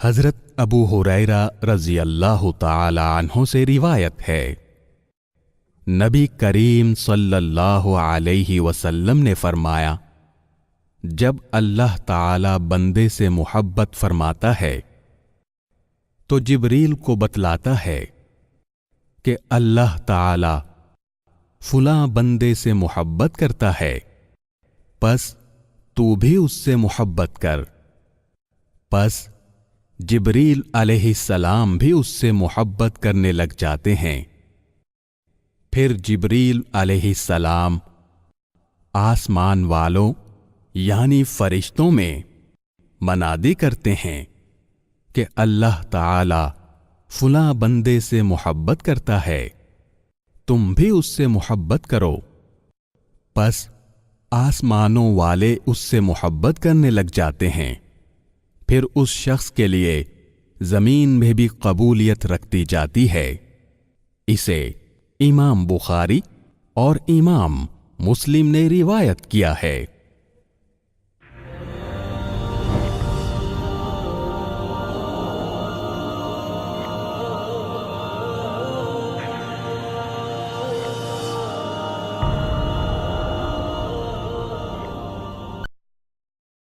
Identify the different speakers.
Speaker 1: حضرت ابو ہریرہ رضی اللہ تعالی عنہ سے روایت ہے، نبی کریم صلی اللہ علیہ وسلم نے فرمایا، جب اللہ تعالی بندے سے محبت فرماتا ہے تو جبریل کو بتلاتا ہے کہ اللہ تعالی فلاں بندے سے محبت کرتا ہے، پس تو بھی اس سے محبت کر۔ پس جبریل علیہ السلام بھی اس سے محبت کرنے لگ جاتے ہیں۔ پھر جبریل علیہ السلام آسمان والوں یعنی فرشتوں میں منادی کرتے ہیں کہ اللہ تعالی فلاں بندے سے محبت کرتا ہے، تم بھی اس سے محبت کرو۔ پس آسمانوں والے اس سے محبت کرنے لگ جاتے ہیں۔ پھر اس شخص کے لیے زمین میں بھی قبولیت رکھتی جاتی ہے۔ اسے امام بخاری اور امام مسلم نے روایت کیا ہے۔